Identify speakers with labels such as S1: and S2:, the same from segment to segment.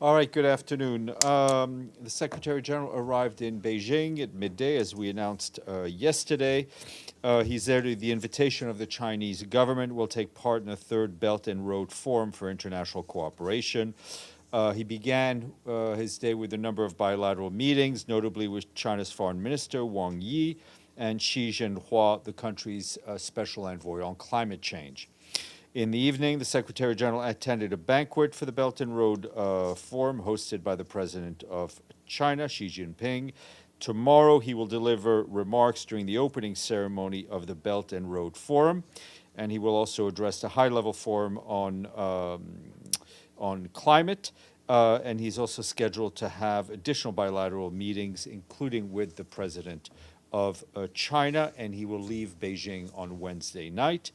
S1: All right, good afternoon. The Secretary General arrived in Beijing at midday, as we announced yesterday. He's there to the invitation of the Chinese government, will take part in the Third Belt and Road Forum for International Cooperation. He began his day with a number of bilateral meetings, notably with China's Foreign Minister, Wang Yi, and Xi Jinping, the country's special envoy on climate change. In the evening, the Secretary General attended a banquet for the Belt and Road Forum hosted by the President of China, Xi Jinping. Tomorrow, he will deliver remarks during the opening ceremony of the Belt and Road Forum, and he will also address a high-level forum on climate. And he's also scheduled to have additional bilateral meetings, including with the President of China, and he will leave Beijing on Wednesday night.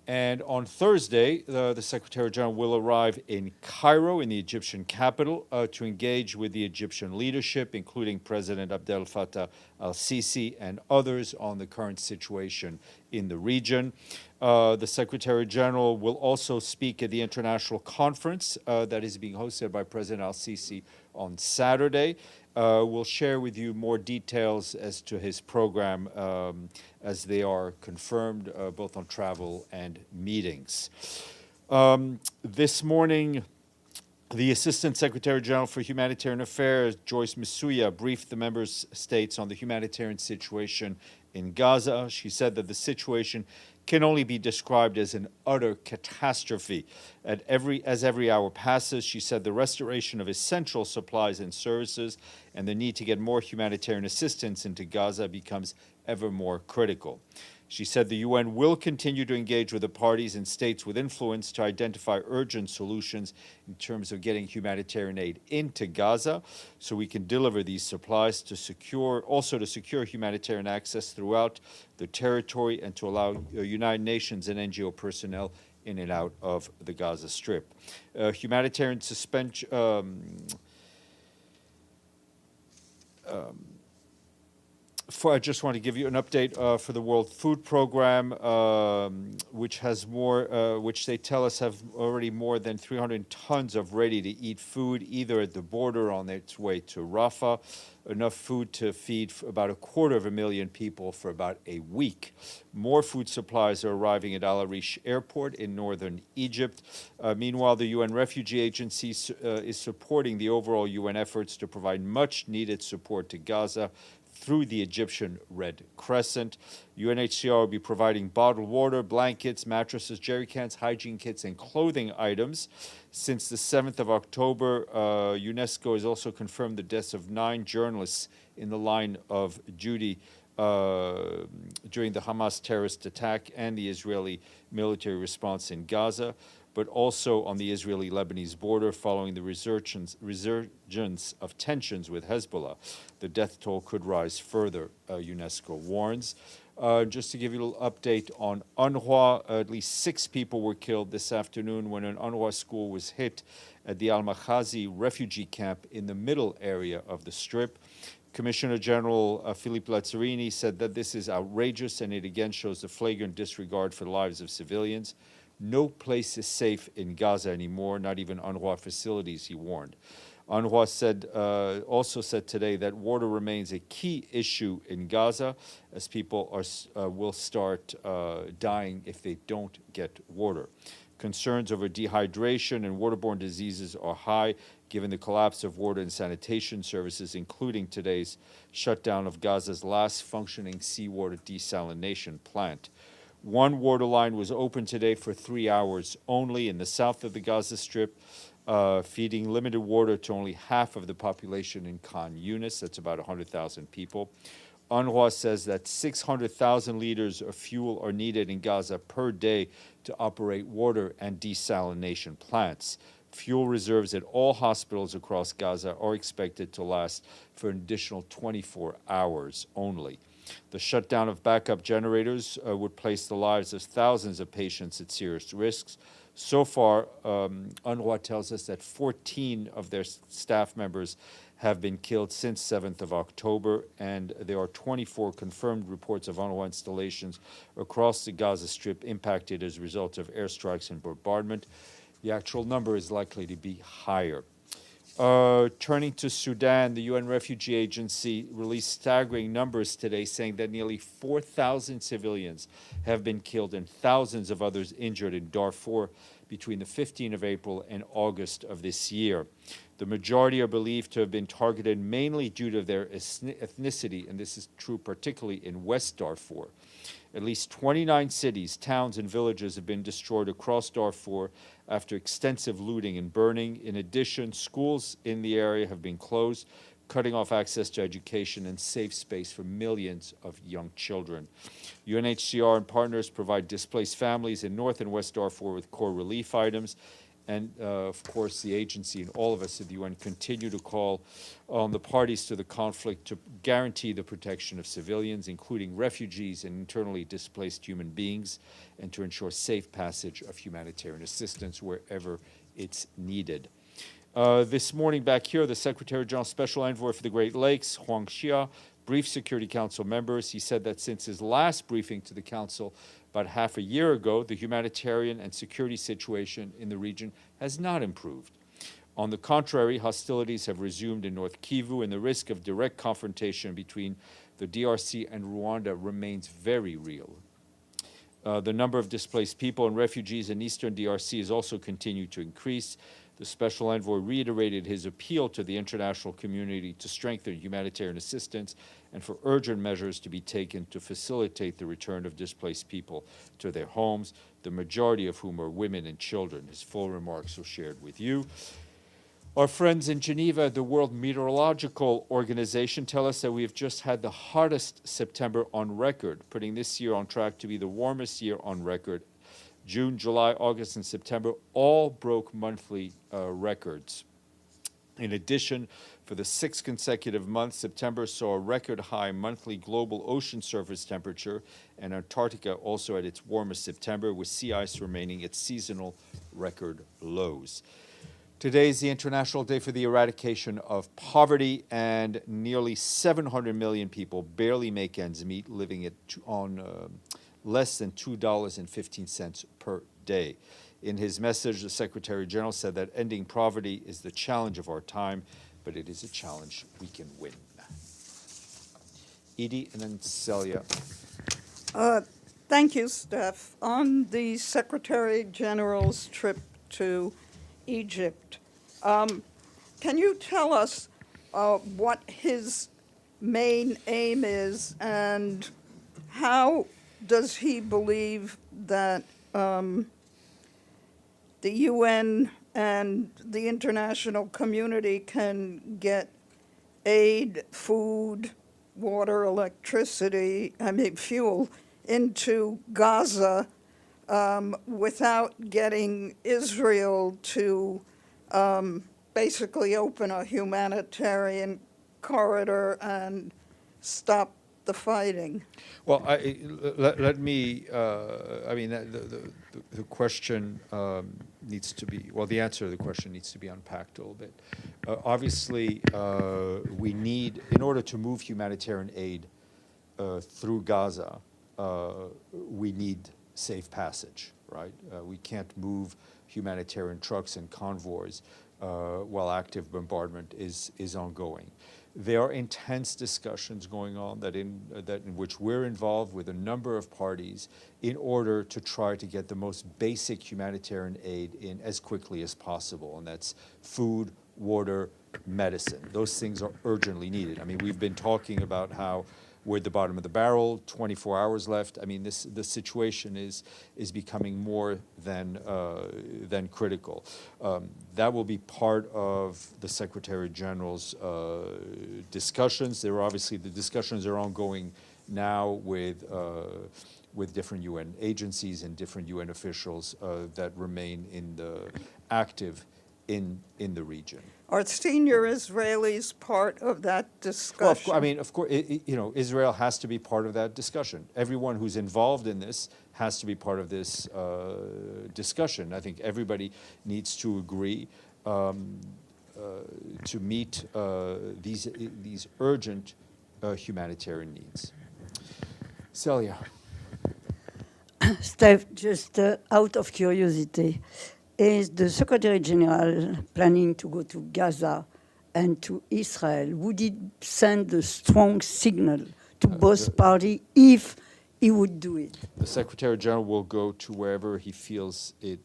S1: And on Thursday, the Secretary General will arrive in Cairo, in the Egyptian capital, to engage with the Egyptian leadership, including President Abdel Fattah al-Sisi and others on the current situation in the region. The Secretary General will also speak at the international conference that is being hosted by President al-Sisi on Saturday. We'll share with you more details as to his program as they are confirmed, both on travel and meetings. This morning, the Assistant Secretary General for Humanitarian Affairs, Joyce Msuya, briefed the member states on the humanitarian situation in Gaza. She said that the situation can only be described as an utter catastrophe. As every hour passes, she said the restoration of essential supplies and services and the need to get more humanitarian assistance into Gaza becomes ever more critical. She said the UN will continue to engage with the parties and states with influence to identify urgent solutions in terms of getting humanitarian aid into Gaza so we can deliver these supplies to secure humanitarian access throughout the territory and to allow United Nations and NGO personnel in and out of the Gaza Strip. Humanitarian suspension. I just want to give you an update for the World Food Program, which they tell us have already more than 300 tons of ready-to-eat food, either at the border on its way to Rafah, enough food to feed about 250,000 people for about a week. More food supplies are arriving at Al Arish Airport in northern Egypt. Meanwhile, the UN Refugee Agency is supporting the overall UN efforts to provide much-needed support to Gaza through the Egyptian Red Crescent. UNHCR will be providing bottled water, blankets, mattresses, jerry cans, hygiene kits, and clothing items. Since the 7th of October, UNESCO has also confirmed the deaths of 9 journalists in the line of duty during the Hamas terrorist attack and the Israeli military response in Gaza, but also on the Israeli-Lebanese border following the resurgence of tensions with Hezbollah. The death toll could rise further, UNESCO warns. Just to give you a little update on UNRWA, at least 6 people were killed this afternoon when an UNRWA school was hit at the Al-Makhazi refugee camp in the middle area of the Strip. Commissioner General Philippe Lazzarini said that this is outrageous and it again shows the flagrant disregard for the lives of civilians. No place is safe in Gaza anymore, not even UNRWA facilities, he warned. UNRWA also said today that water remains a key issue in Gaza as people will start dying if they don't get water. Concerns over dehydration and waterborne diseases are high given the collapse of water and sanitation services, including today's shutdown of Gaza's last functioning seawater desalination plant. One water line was open today for 3 hours only in the south of the Gaza Strip, feeding limited water to only half of the population in Khan Yunis. That's about 100,000 people. UNRWA says that 600,000 liters of fuel are needed in Gaza per day to operate water and desalination plants. Fuel reserves at all hospitals across Gaza are expected to last for an additional 24 hours only. The shutdown of backup generators would place the lives of thousands of patients at serious risks. So far, UNRWA tells us that 14 of their staff members have been killed since 7th of October, and there are 24 confirmed reports of UNRWA installations across the Gaza Strip impacted as a result of airstrikes and bombardment. The actual number is likely to be higher. Turning to Sudan, the UN Refugee Agency released staggering numbers today, saying that nearly 4,000 civilians have been killed and thousands of others injured in Darfur between the 15th of April and August of this year. The majority are believed to have been targeted mainly due to their ethnicity, and this is true particularly in West Darfur. At least 29 cities, towns, and villages have been destroyed across Darfur after extensive looting and burning. In addition, schools in the area have been closed, cutting off access to education and safe space for millions of young children. UNHCR and partners provide displaced families in North and West Darfur with core relief items. And, of course, the agency and all of us at the UN continue to call on the parties to the conflict to guarantee the protection of civilians, including refugees and internally displaced human beings, and to ensure safe passage of humanitarian assistance wherever it's needed. This morning back here, the Secretary General Special Envoy for the Great Lakes, Huang Xia, briefed Security Council members. He said that since his last briefing to the Council about half a year ago, the humanitarian and security situation in the region has not improved. On the contrary, hostilities have resumed in North Kivu, and the risk of direct confrontation between the DRC and Rwanda remains very real. The number of displaced people and refugees in eastern DRC has also continued to increase. The Special Envoy reiterated his appeal to the international community to strengthen humanitarian assistance and for urgent measures to be taken to facilitate the return of displaced people to their homes, the majority of whom are women and children. His full remarks were shared with you. Our friends in Geneva at the World Meteorological Organization tell us that we have just had the hottest September on record, putting this year on track to be the warmest year on record. June, July, August, and September all broke monthly records. In addition, for the sixth consecutive month, September saw a record high monthly global ocean surface temperature, and Antarctica also at its warmest September, with sea ice remaining at seasonal record lows. Today is the International Day for the Eradication of Poverty, and nearly 700 million people barely make ends meet, living on less than $2.15 per day. In his message, the Secretary General said that ending poverty is the challenge of our time, but it is a challenge we can win. Edie and then Celia.
S2: Thank you, Steph. On the Secretary General's trip to Egypt, can you tell us what his main aim is, and how does he believe that the UN and the international community can get aid, food, water, electricity, fuel into Gaza without getting Israel to basically open a humanitarian corridor and stop the fighting?
S1: Well, let me, the question needs to be, well, the answer to the question needs to be unpacked a little bit. Obviously, we need, in order to move humanitarian aid through Gaza, we need safe passage, right? We can't move humanitarian trucks and convoys while active bombardment is ongoing. There are intense discussions going on in which we're involved with a number of parties in order to try to get the most basic humanitarian aid in as quickly as possible, and that's food, water, medicine. Those things are urgently needed. I mean, we've been talking about how we're at the bottom of the barrel, 24 hours left. I mean, the situation is becoming more than critical. That will be part of the Secretary General's discussions. There are obviously, the discussions are ongoing now with different UN agencies and different UN officials that remain active in the region.
S2: Are senior Israelis part of that discussion?
S1: Well, of course, Israel has to be part of that discussion. Everyone who's involved in this has to be part of this discussion. I think everybody needs to agree to meet these urgent humanitarian needs. Celia.
S3: Steph, just out of curiosity, Is the Secretary General planning to go to Gaza and to Israel? Would it send a strong signal to both parties if he would do it?
S1: The Secretary General will go to wherever he feels it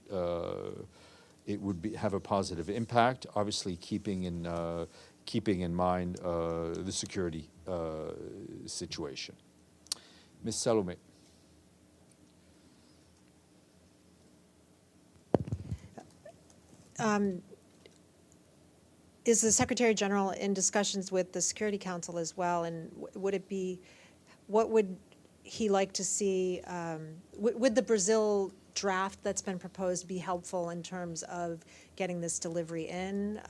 S1: would have a positive impact. Obviously, keeping in mind the security situation. Ms. Salome.
S4: Is the Secretary General in discussions with the Security Council as well? And what would he like to see? Would the Brazil draft that's been proposed be helpful in terms of getting this delivery in?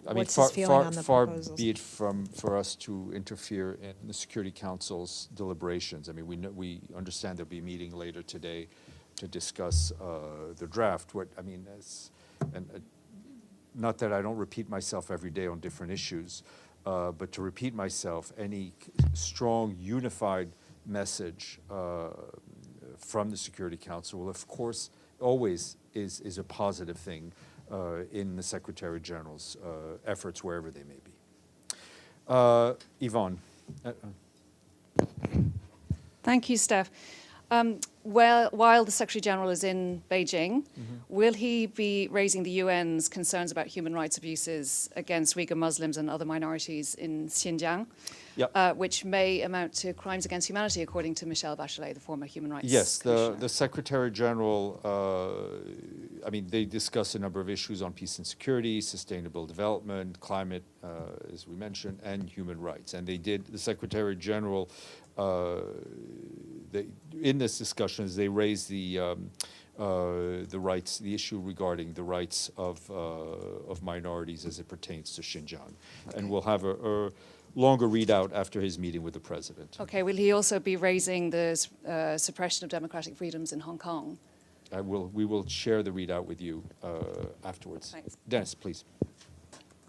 S4: What's his feeling on the
S1: far
S4: proposals?
S1: be it for us to interfere in the Security Council's deliberations. I mean, we understand there'll be a meeting later today to discuss the draft. Not that I don't repeat myself every day on different issues, but to repeat myself, any strong, unified message from the Security Council will, of course, always is a positive thing in the Secretary General's efforts, wherever they may be. Yvonne.
S5: Thank you, Steph. While the Secretary General is in Beijing, will he be raising the UN's concerns about human rights abuses against Uyghur Muslims and other minorities in Xinjiang,
S1: Yep.
S5: which may amount to crimes against humanity, according to Michelle Bachelet, the former human rights
S1: Yes,
S5: commissioner?
S1: the Secretary General, they discuss a number of issues on peace and security, sustainable development, climate, as we mentioned, and human rights. And the Secretary General, in this discussions, they raised the rights, the issue regarding the rights of minorities as it pertains to Xinjiang. Okay. And we'll have a longer readout after his meeting with the president.
S5: Okay, will he also be raising the suppression of democratic freedoms in Hong Kong?
S1: We will share the readout with you afterwards.
S5: Thanks.
S1: Dennis, please.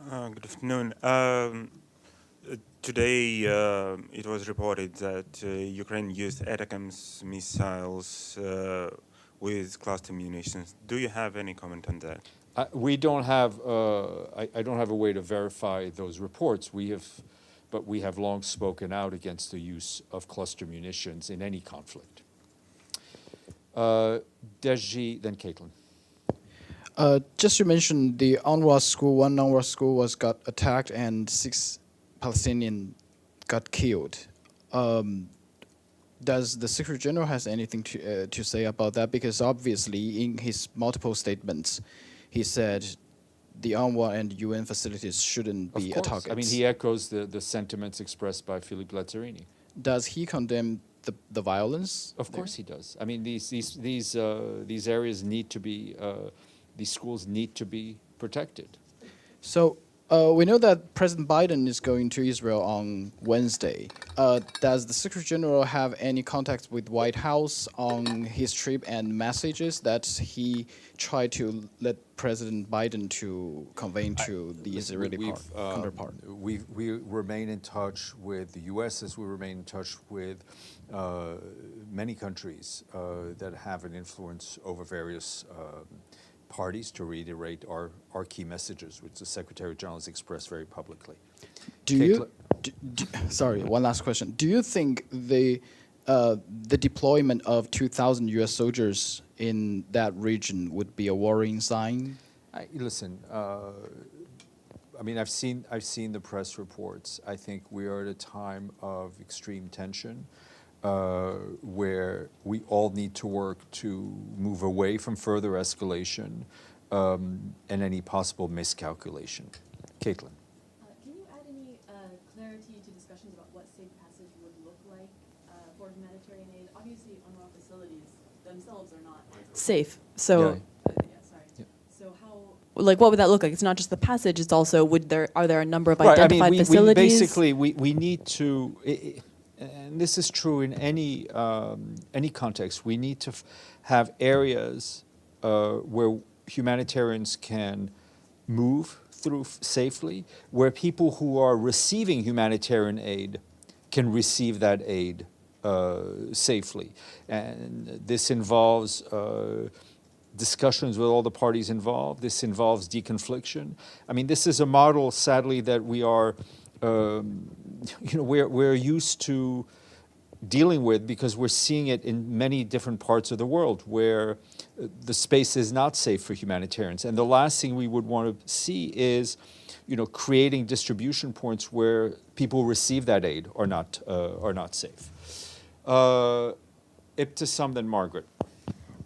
S6: Good afternoon. Today, it was reported that Ukraine used ATACMS missiles with cluster munitions. Do you have any comment on that?
S1: We don't have. I don't have a way to verify those reports. But we have long spoken out against the use of cluster munitions in any conflict. Deji, then Caitlin.
S7: Just to mention, the UNRWA school, one UNRWA school got attacked and 6 Palestinians got killed. Does the Secretary General has anything to say about that? Because obviously, in his multiple statements, he said the UNRWA and UN facilities shouldn't be a target.
S1: I mean, he echoes the sentiments expressed by Philippe Lazzarini.
S7: Does he condemn the violence?
S1: Of course he does. I mean, these areas need to be, these schools need to be protected.
S7: So we know that President Biden is going to Israel on Wednesday. Does the Secretary General have any contact with White House on his trip and messages that he tried to let President Biden to convey to the Israeli counterpart?
S1: We remain in touch with the U.S. as we remain in touch with many countries that have an influence over various parties to reiterate our key messages, which the Secretary General has expressed very publicly.
S7: Sorry, one last question. Do you think the deployment of 2,000 U.S. soldiers in that region would be a worrying sign?
S1: Listen, I mean, I've seen the press reports. I think we are at a time of extreme tension, where we all need to work to move away from further escalation and any possible miscalculation. Caitlin.
S8: Can you add any clarity to discussions about what safe passage would look like for humanitarian aid? Obviously, UNRWA facilities themselves are not safe. So, so how? Like, what would that look like? It's not just the passage; it's also are there a number of identified facilities?
S1: We need to. And this is true in any context. We need to have areas where humanitarians can move through safely, where people who are receiving humanitarian aid can receive that aid safely. And this involves discussions with all the parties involved. This involves deconfliction. I mean, this is a model, sadly, that we are, we're used to dealing with because we're seeing it in many different parts of the world where the space is not safe for humanitarians. And the last thing we would want to see is, creating distribution points where people who receive that aid are not safe. Ibtisam, then Margaret.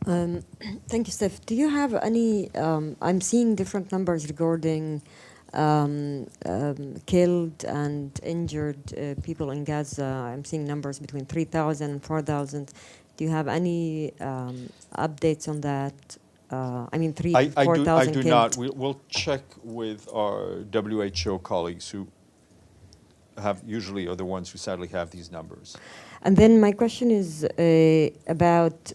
S9: Thank you, Steph. Do you have any, I'm seeing different numbers regarding killed and injured people in Gaza. I'm seeing numbers between 3,000 and 4,000. Do you have any updates on that? I mean, 3,000 to 4,000
S1: I do
S9: killed.
S1: not. We'll check with our WHO colleagues who usually are the ones who sadly have these numbers.
S9: And then my question is about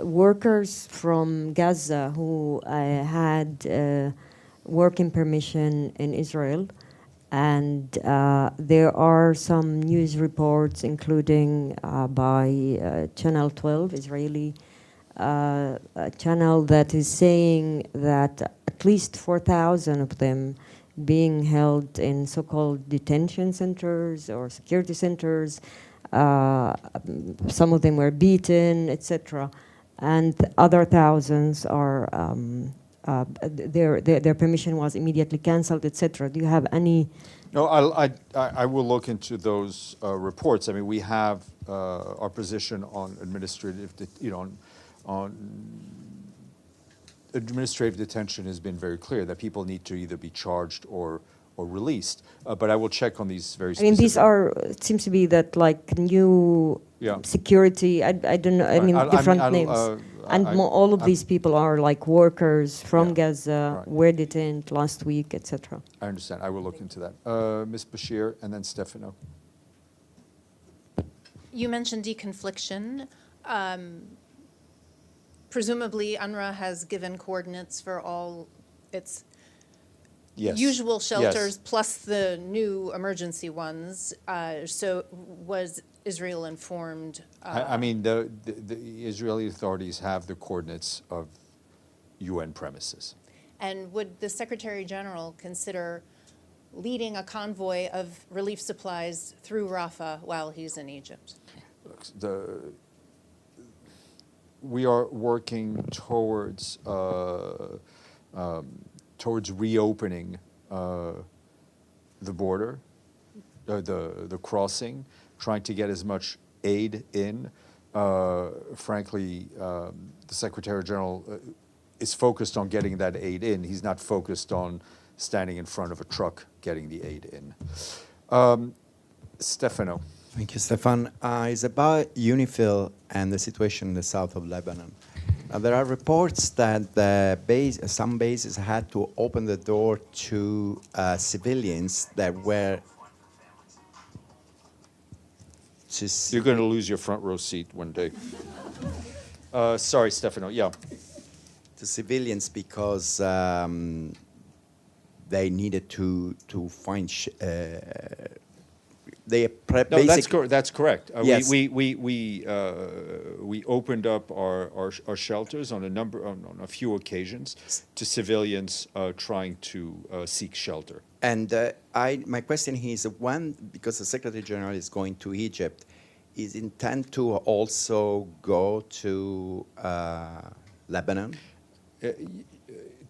S9: workers from Gaza who had working permission in Israel. And there are some news reports, including by Channel 12, Israeli channel, that is saying that at least 4,000 of them being held in so-called detention centers or security centers. Some of them were beaten, etc. And other thousands are, their permission was immediately canceled, etc. Do you have any?
S1: No, I will look into those reports. I mean, we have our position on administrative, on administrative detention has been very clear that people need to either be charged or released. But I will check on these very specific.
S9: I mean, these are, it seems to be that like new security, I don't know, I mean, different names. All of these people are like workers from Gaza, were detained last week, etc.
S1: I understand. I will look into that. Ms. Bashir and then Stéphane.
S10: You mentioned deconfliction. Presumably, UNRWA has given coordinates for all its usual shelters plus the new emergency ones. So was Israel informed?
S1: I mean, the Israeli authorities have the coordinates of UN premises.
S10: And would the Secretary General consider leading a convoy of relief supplies through Rafah while he's in Egypt?
S1: We are working towards reopening the border, the crossing, trying to get as much aid in. Frankly, the Secretary General is focused on getting that aid in. He's not focused on standing in front of a truck getting the aid in. Stefano.
S11: Thank you, Stéphane. It's about UNIFIL and the situation in the south of Lebanon. There are reports that some bases had to open the door to civilians that were...
S1: You're going to lose your front row seat one day. Sorry, Stefano, yeah.
S11: To civilians because they needed to find...
S1: That's correct.
S11: Yes.
S1: We opened up our shelters on a few occasions to civilians trying to seek shelter.
S11: And my question here is, when, because the Secretary General is going to Egypt, is intent to also go to Lebanon?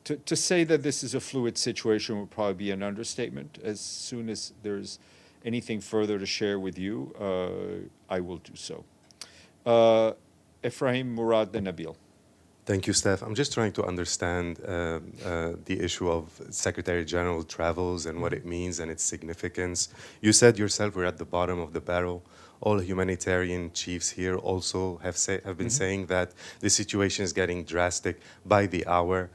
S1: To say that this is a fluid situation would probably be an understatement. As soon as there's anything further to share with you, I will do so. Ephraim Murad then Nabil.
S12: Thank you, Steph. I'm just trying to understand the issue of Secretary General travels and what it means and its significance. You said yourself we're at the bottom of the barrel. All humanitarian chiefs here also have been saying that the situation is getting drastic by the hour.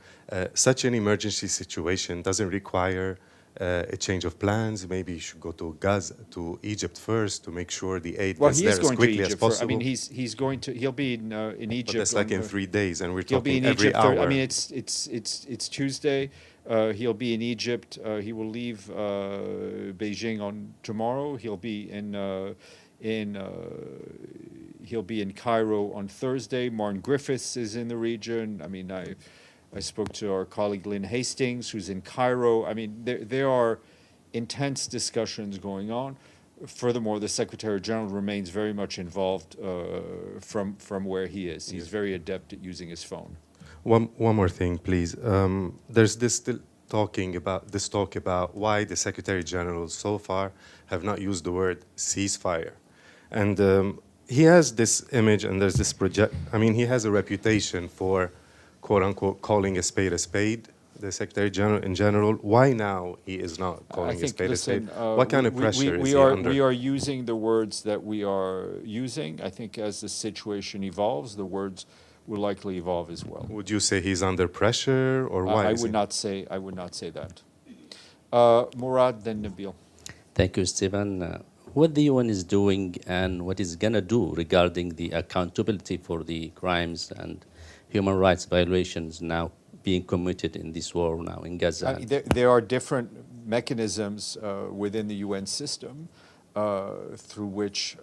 S12: Such an emergency situation doesn't require a change of plans. Maybe you should go to Gaza, to Egypt first, to make sure the aid gets there as quickly as possible.
S1: I mean, he'll be in Egypt.
S12: But that's like in 3 days, and we're talking every
S1: Egypt
S12: hour.
S1: I mean, it's Tuesday. He'll be in Egypt. He will leave Beijing on tomorrow. He'll be He'll be in Cairo on Thursday. Martin Griffiths is in the region. I mean, I spoke to our colleague Lynn Hastings, who's in Cairo. I mean, there are intense discussions going on. Furthermore, the Secretary General remains very much involved from where he is. He's very adept at using his phone.
S12: One more thing, please. There's this talk about why the Secretary General so far have not used the word ceasefire, and he has this image and there's this project. I mean, he has a reputation for, quote unquote, calling a spade. The Secretary General in general. Why now he is not calling a spade a spade? What kind of pressure is he under?
S1: We are using the words that we are using. I think as the situation evolves, the words will likely evolve as well.
S12: Would you say he's under pressure, or why?
S1: I would not say that. Murad, then Nabil.
S13: Thank you, Stéphane. What the UN is doing and what it's gonna do regarding the accountability for the crimes and human rights violations now being committed in this war now in Gaza?
S1: There are different mechanisms within the UN system through which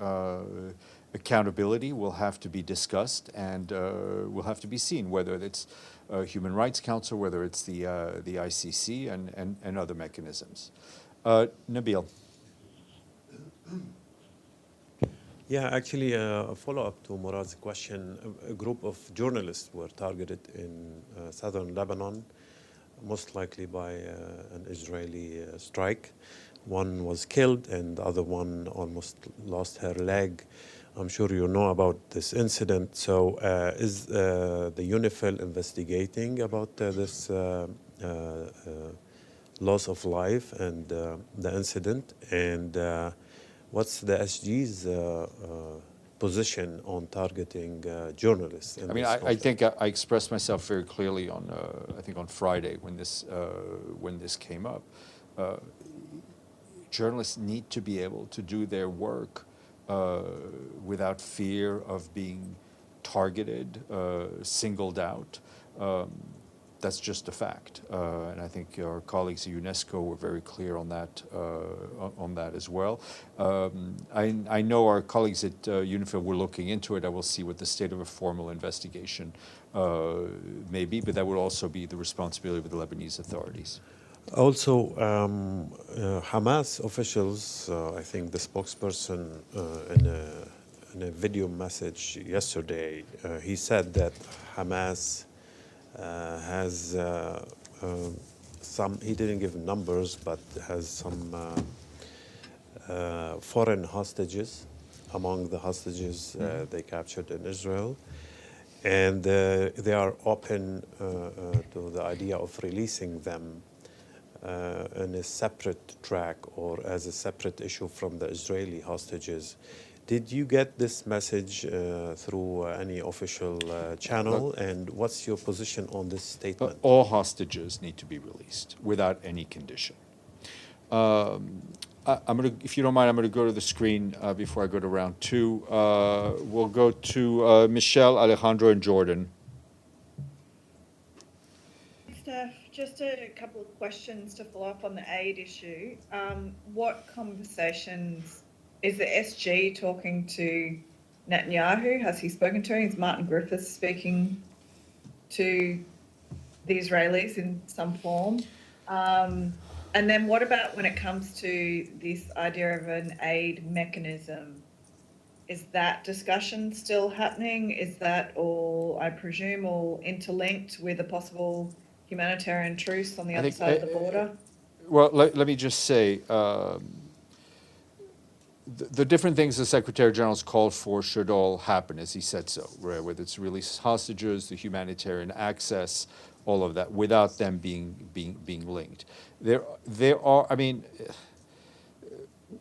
S1: accountability will have to be discussed and will have to be seen, whether it's Human Rights Council, whether it's the ICC and other mechanisms. Nabil.
S14: Yeah, actually, a follow-up to Murad's question. A group of journalists were targeted in southern Lebanon, most likely by an Israeli strike. One was killed and the other one almost lost her leg. I'm sure you know about this incident. So is the UNIFIL investigating about this loss of life and the incident? And what's the SG's position on targeting journalists?
S1: I mean, I think I expressed myself very clearly on, I think on Friday when this came up. Journalists need to be able to do their work without fear of being targeted, singled out. That's just a fact, and I think our colleagues at UNESCO were very clear on that as well. I know our colleagues at UNIFIL were looking into it. I will see what the state of a formal investigation may be, but that would also be the responsibility of the Lebanese authorities.
S14: Also, Hamas officials, I think the spokesperson in a video message yesterday, he said that Hamas has some, he didn't give numbers, but has some foreign hostages among the hostages they captured in Israel. And they are open to the idea of releasing them in a separate track or as a separate issue from the Israeli hostages. Did you get this message through any official channel? And what's your position on this statement?
S1: All hostages need to be released without any condition. If you don't mind, I'm going to go to the screen before I go to round two. We'll go to Michelle, Alejandro, and Jordan.
S15: Steph, just a couple of questions to follow up on the aid issue. What conversations is the SG talking to Netanyahu? Has he spoken to him? Is Martin Griffiths speaking to the Israelis in some form? And then what about when it comes to this idea of an aid mechanism? Is that discussion still happening? Is that all, I presume, all interlinked with a possible humanitarian truce on the other side of the border?
S1: Well, let me just say, the different things the Secretary General's called for should all happen, as he said so, right? Whether it's release hostages, the humanitarian access, all of that, without them being linked. There are, I mean,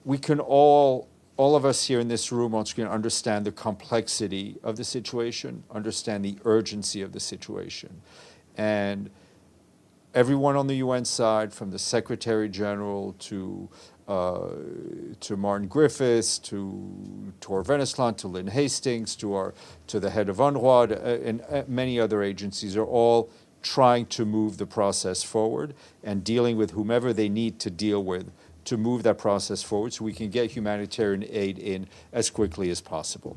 S1: we can all of us here in this room on screen understand the complexity of the situation, understand the urgency of the situation. And everyone on the UN side, from the Secretary General to Martin Griffiths, to Tor Venesland, to Lynn Hastings, to the head of UNRWA, and many other agencies are all trying to move the process forward and dealing with whomever they need to deal with to move that process forward so we can get humanitarian aid in as quickly as possible.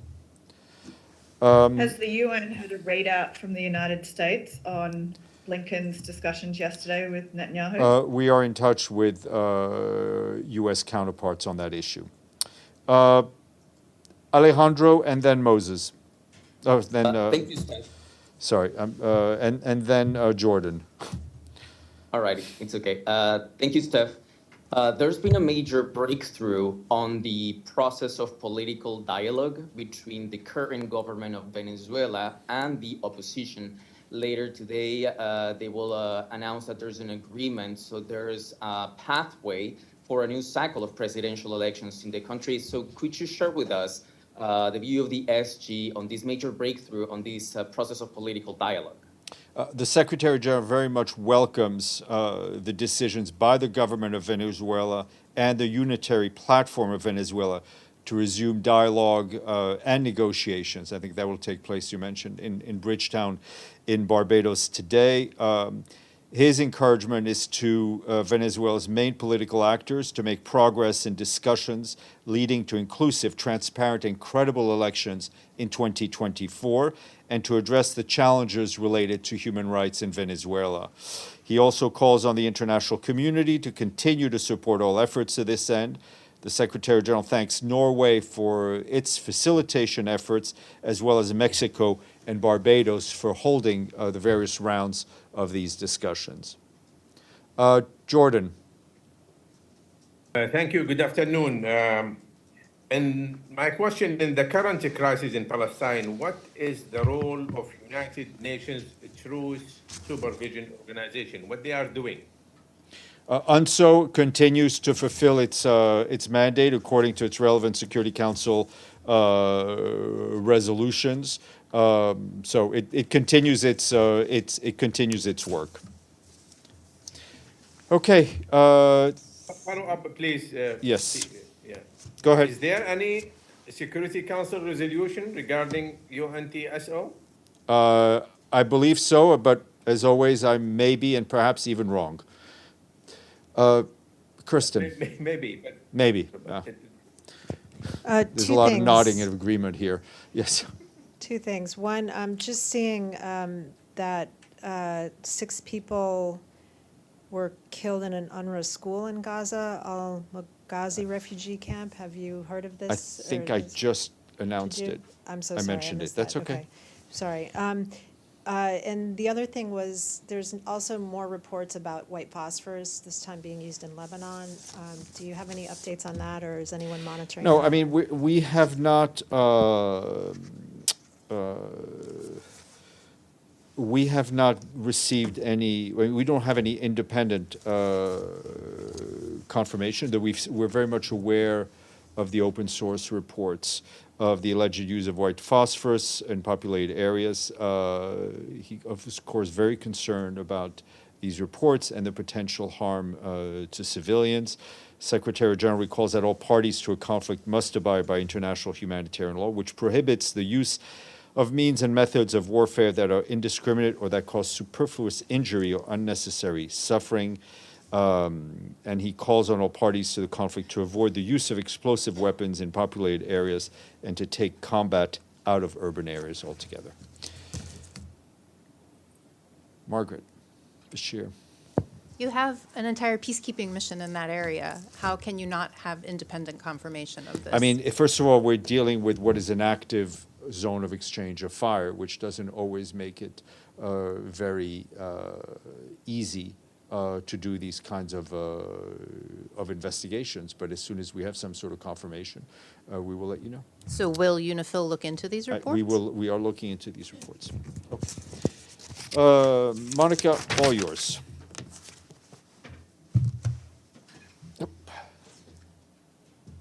S15: Has the UN had a readout from the United States on Blinken's discussions yesterday with Netanyahu?
S1: We are in touch with U.S. counterparts on that issue. Alejandro, and then Moses.
S16: Thank you, Steph.
S1: Sorry, and then Jordan.
S16: All right, it's okay. Thank you, Steph. There's been a major breakthrough on the process of political dialogue between the current government of Venezuela and the opposition. Later today, they will announce that there's an agreement, so there's a pathway for a new cycle of presidential elections in the country. So could you share with us the view of the SG on this major breakthrough on this process of political dialogue?
S1: The Secretary General very much welcomes the decisions by the government of Venezuela and the unitary platform of Venezuela to resume dialogue and negotiations. I think that will take place, you mentioned, in Bridgetown in Barbados today. His encouragement is to Venezuela's main political actors to make progress in discussions leading to inclusive, transparent, and credible elections in 2024, and to address the challenges related to human rights in Venezuela. He also calls on the international community to continue to support all efforts to this end. The Secretary General thanks Norway for its facilitation efforts, as well as Mexico and Barbados for holding the various rounds of these discussions. Jordan.
S17: Thank you. Good afternoon. And my question, in the current crisis in Palestine, what is the role of United Nations Truth Supervision Organization, what they are doing?
S1: UNSO continues to fulfill its mandate according to its relevant Security Council resolutions. So it continues its work. Okay.
S17: Follow up, please.
S1: Yes.
S17: Yeah.
S1: Go ahead.
S17: Is there any Security Council resolution regarding UNTSO?
S1: I believe so, but as always, I may be and perhaps even wrong. Kristen.
S17: Maybe. But
S1: maybe. There's a lot of nodding of agreement here. Yes.
S4: Two things. One, I'm just seeing that 6 people were killed in an UNRWA school in Gaza, Al-Maghazi refugee camp. Have you heard of this?
S1: I think I just announced it.
S4: I'm so
S1: I
S4: sorry.
S1: mentioned it. That's okay.
S4: Sorry. And the other thing was there's also more reports about white phosphorus, this time being used in Lebanon. Do you have any updates on that, or is anyone monitoring
S1: No,
S4: that?
S1: I mean, we have not... we have not received any, we don't have any independent confirmation that we're very much aware of the open source reports of the alleged use of white phosphorus in populated areas. He, of course, very concerned about these reports and the potential harm to civilians. Secretary General recalls that all parties to a conflict must abide by international humanitarian law, which prohibits the use of means and methods of warfare that are indiscriminate or that cause superfluous injury or unnecessary suffering. And he calls on all parties to the conflict to avoid the use of explosive weapons in populated areas and to take combat out of urban areas altogether. Margaret, Bashir.
S10: You have an entire peacekeeping mission in that area. How can you not have independent confirmation of this?
S1: I mean, first of all, we're dealing with what is an active zone of exchange of fire, which doesn't always make it very easy to do these kinds of investigations. But as soon as we have some sort of confirmation, we will let you know.
S10: So will UNIFIL look into these reports?
S1: We are looking into these reports. Okay. Monica, all yours.